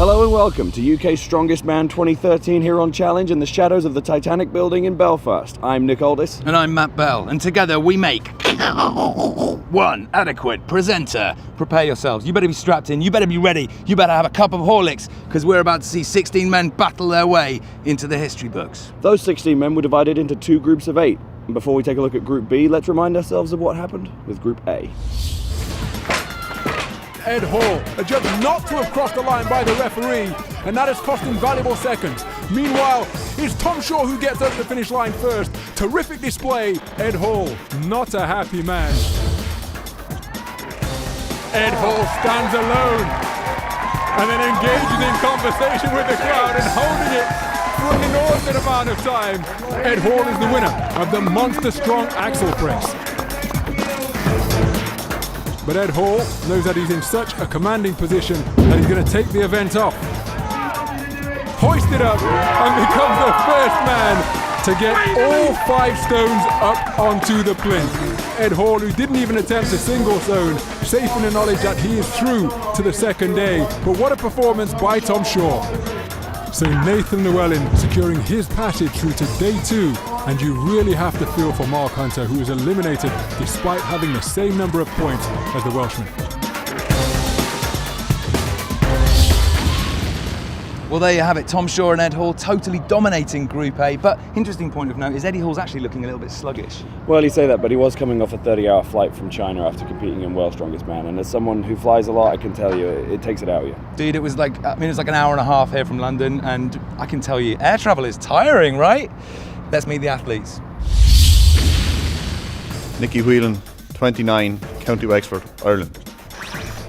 Hello and welcome to UK's Strongest Man 2013 here on Challenge in the shadows of the Titanic building in Belfast. I'm Nick Aldis. And I'm Matt Bell, and together we make one adequate presenter. Prepare yourselves, you better be strapped in, you better be ready, you better have a cup of Horlicks, because we're about to see 16 men battle their way into the history books. Those 16 men were divided into two groups of 8. And before we take a look at Group B, let's remind ourselves of what happened with Group A. Ed Hall, adjudged not to have crossed the line by the referee, and that has cost him valuable seconds. Meanwhile, it's Tom Shaw who gets over the finish line first. Terrific display, Ed Hall, not a happy man. Ed Hall stands alone, and then engages in conversation with the crowd and holding it for an inordinate amount of time. Ed Hall is the winner of the Monster Strong Axle Press. But Ed Hall knows that he's in such a commanding position that he's going to take the event off. Hoist it up and becomes the first man to get all 5 stones up onto the plinth. Ed Hall, who didn't even attempt a single stone, safe in the knowledge that he is through to the second day. But what a performance by Tom Shaw. So Nathan Llewellyn securing his passage through to day 2. And you really have to feel for Mark Hunter, who was eliminated despite having the same number of points as the Welshman. Well, there you have it, Tom Shaw and Ed Hall totally dominating Group A, but interesting point of note is Eddie Hall's actually looking a little bit sluggish. Well, you say that, but he was coming off a 30-hour flight from China after competing in World's Strongest Man, and as someone who flies a lot, I can tell you, it takes it out of you. Dude, it was like an hour and a half here from London, and I can tell you, air travel is tiring, right? Let's meet the athletes. Nicky Whelan, 29, County Wexford, Ireland.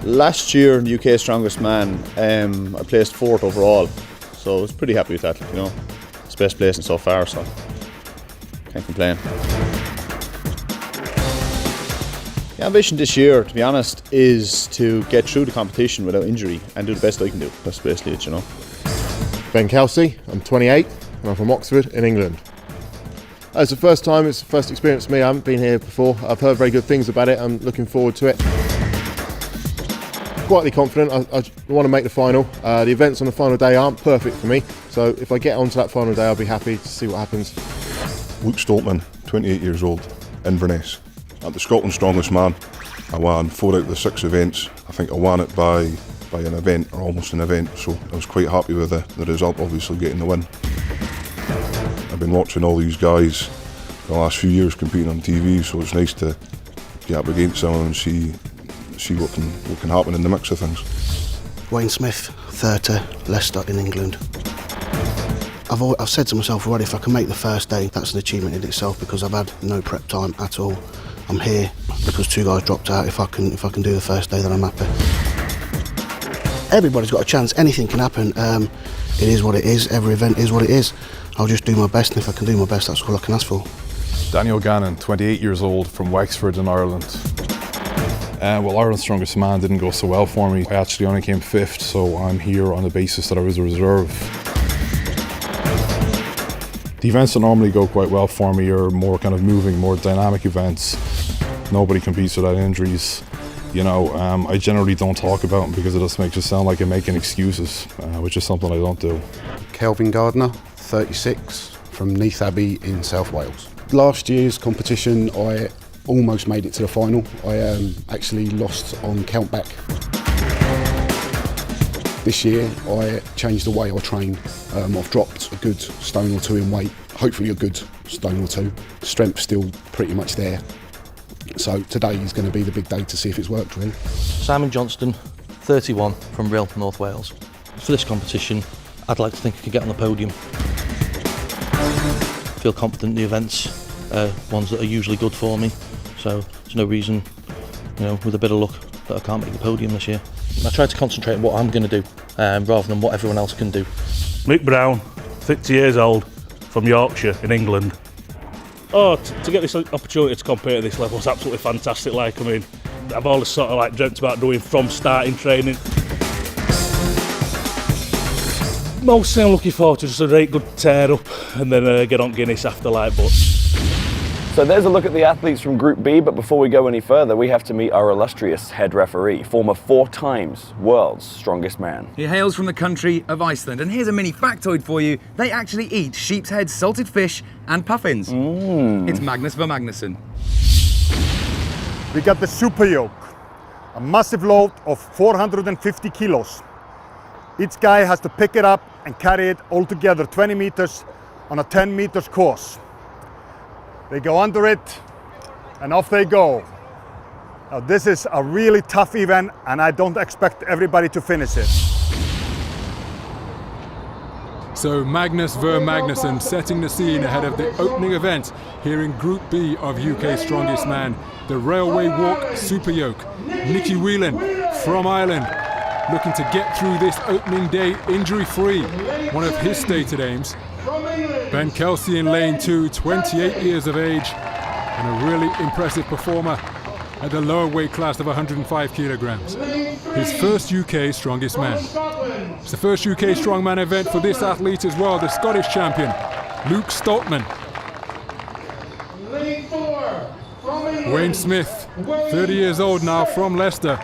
Last year in the UK Strongest Man, I placed 4th overall, so I was pretty happy with that, you know. It's the best placing so far, so can't complain. The ambition this year, to be honest, is to get through the competition without injury and do the best I can do. That's basically it, you know. Ben Kelsey, I'm 28 and I'm from Oxford in England. It's the first time, it's the first experience for me. I haven't been here before. I've heard very good things about it. I'm looking forward to it. Quietly confident, I want to make the final. The events on the final day aren't perfect for me, so if I get onto that final day, I'll be happy to see what happens. Luke Stoltman, 28 years old, Inverness. At the Scotland Strongest Man, I won 4 out of the 6 events. I think I won it by an event, or almost an event, so I was quite happy with the result, obviously getting the win. I've been watching all these guys for the last few years competing on TV, so it's nice to get up against them and see what can happen in the mix of things. Wayne Smith, 30, Leicester in England. I've said to myself already, if I can make the first day, that's an achievement in itself, because I've had no prep time at all. I'm here because 2 guys dropped out. If I can do the first day, then I'm happy. Everybody's got a chance. Anything can happen. It is what it is. Every event is what it is. I'll just do my best, and if I can do my best, that's all I can ask for. Daniel Gannon, 28 years old, from Wexford in Ireland. Well, Ireland's Strongest Man didn't go so well for me. I actually only came 5th, so I'm here on the basis that I was a reserve. The events that normally go quite well for me are more kind of moving, more dynamic events. Nobody competes without injuries. You know, I generally don't talk about them because it just makes it sound like I'm making excuses, which is something I don't do. Kelvin Gardner, 36, from Neath Abbey in South Wales. Last year's competition, I almost made it to the final. I actually lost on countback. This year, I changed the way I train. I've dropped a good stone or 2 in weight, hopefully a good stone or 2. Strength's still pretty much there. So today is going to be the big day to see if it's worked, really. Simon Johnston, 31, from Rhyl, North Wales. For this competition, I'd like to think I could get on the podium. Feel confident in the events, ones that are usually good for me. So there's no reason, you know, with a bit of luck, that I can't make the podium this year. I try to concentrate on what I'm going to do, rather than what everyone else can do. Mick Brown, 50 years old, from Yorkshire in England. Oh, to get this opportunity to compete at this level is absolutely fantastic. Like, I mean, I've always sort of like dreamt about doing from starting training. Most thing I'm looking forward to is just a very good tear up and then get on Guinness after, like, but So there's a look at the athletes from Group B, but before we go any further, we have to meet our illustrious head referee, former 4 times world's strongest man. He hails from the country of Iceland, and here's a mini factoid for you. They actually eat sheep's head, salted fish, and puffins. It's Magnus V. Magnusson. We got the Super Yoke, a massive load of 450 kilos. Each guy has to pick it up and carry it all together 20 meters on a 10 meters course. They go under it and off they go. Now this is a really tough event and I don't expect everybody to finish it. So Magnus V. Magnusson setting the scene ahead of the opening event here in Group B of UK Strongest Man, the Railway Walk Super Yoke. Nicky Whelan from Ireland, looking to get through this opening day injury-free, one of his stated aims. Ben Kelsey in lane 2, 28 years of age, and a really impressive performer at the lower weight class of 105 kilograms. His first UK Strongest Man. It's the first UK Strongman event for this athlete as well, the Scottish champion, Luke Stoltman. Wayne Smith, 30 years old now, from Leicester,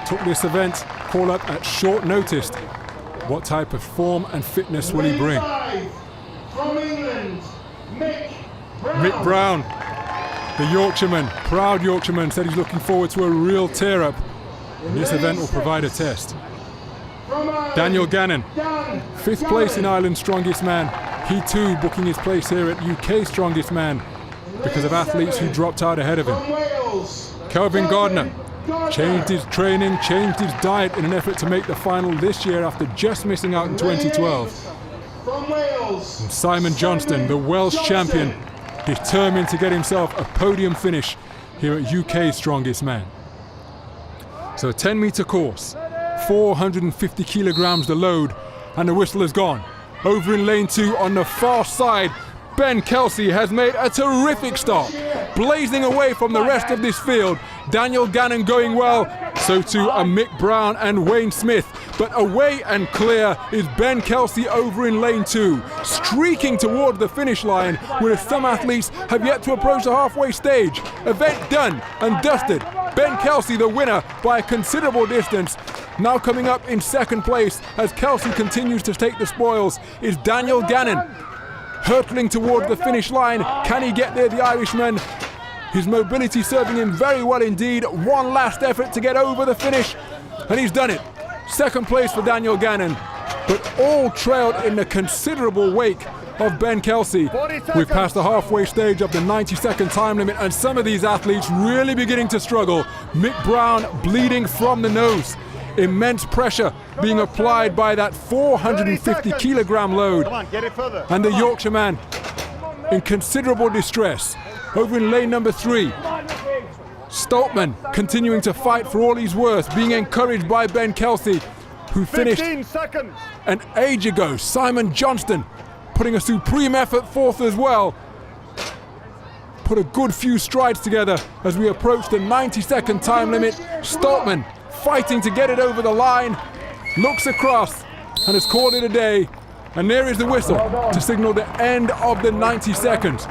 took this event call up at short notice. What type of form and fitness will he bring? From England, Mick Brown, the Yorkshireman, proud Yorkshireman, said he's looking forward to a real tear-up, and this event will provide a test. Daniel Gannon, 5th place in Ireland's Strongest Man. He too booking his place here at UK Strongest Man because of athletes who dropped out ahead of him. Kelvin Gardner changed his training, changed his diet in an effort to make the final this year after just missing out in 2012. And Simon Johnston, the Welsh champion, determined to get himself a podium finish here at UK Strongest Man. So a 10-meter course, 450 kilograms the load, and the whistle is gone. Over in lane 2 on the far side, Ben Kelsey has made a terrific start, blazing away from the rest of this field. Daniel Gannon going well, so too are Mick Brown and Wayne Smith. But away and clear is Ben Kelsey over in lane 2, streaking toward the finish line, where some athletes have yet to approach the halfway stage. Event done and dusted. Ben Kelsey the winner by a considerable distance. Now coming up in 2nd place as Kelsey continues to take the spoils is Daniel Gannon. Hurtling toward the finish line, can he get there, the Irishman? His mobility serving him very well indeed. One last effort to get over the finish, and he's done it. 2nd place for Daniel Gannon, but all trailed in the considerable wake of Ben Kelsey. We've passed the halfway stage of the 90-second time limit, and some of these athletes really beginning to struggle. Mick Brown bleeding from the nose. Immense pressure being applied by that 450 kilogram load. And the Yorkshireman in considerable distress. Over in lane number 3, Stoltman continuing to fight for all he's worth, being encouraged by Ben Kelsey, who finished an age ago. Simon Johnston putting a supreme effort forth as well. Put a good few strides together as we approach the 90-second time limit. Stoltman fighting to get it over the line, looks across and has called it a day. And there is the whistle to signal the end of the 90 seconds.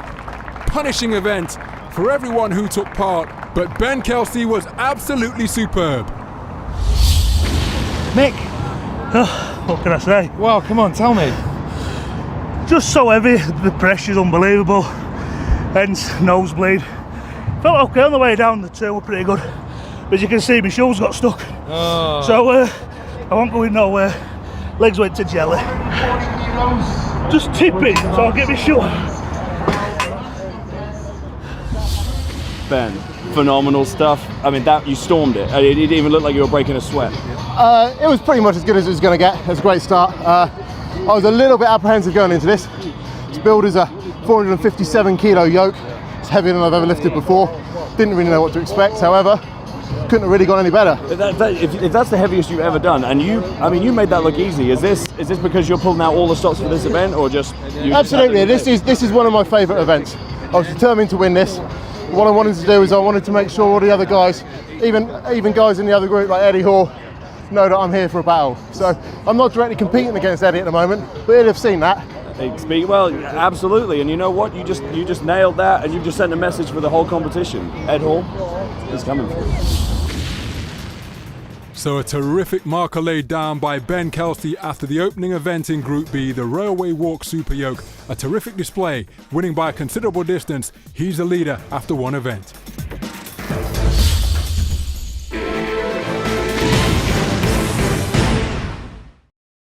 Punishing event for everyone who took part, but Ben Kelsey was absolutely superb. Mick, what can I say? Well, come on, tell me. Just so heavy, the pressure's unbelievable, hence nosebleed. Felt okay on the way down, the 2 were pretty good. But as you can see, my shoes got stuck. So I won't go in nowhere. Legs went to jelly. Just tip it, so I'll get my shoe. Ben, phenomenal stuff. I mean, that you stormed it. It didn't even look like you were breaking a sweat. It was pretty much as good as it was going to get. It was a great start. I was a little bit apprehensive going into this. This build is a 457 kilo yoke. It's heavier than I've ever lifted before. Didn't really know what to expect, however. Couldn't have really gone any better. If that's the heaviest you've ever done, and you made that look easy. Is this because you're pulling out all the stops for this event, or just? Absolutely, this is one of my favourite events. I was determined to win this. What I wanted to do is I wanted to make sure all the other guys, even guys in the other group like Eddie Hall, know that I'm here for a battle. So I'm not directly competing against Eddie at the moment, but he'll have seen that. Well, absolutely, and you know what? You just nailed that, and you've just sent a message for the whole competition. Ed Hall is coming through. So a terrific marker laid down by Ben Kelsey after the opening event in Group B, the Railway Walk Super Yoke. A terrific display, winning by a considerable distance. He's the leader after one event.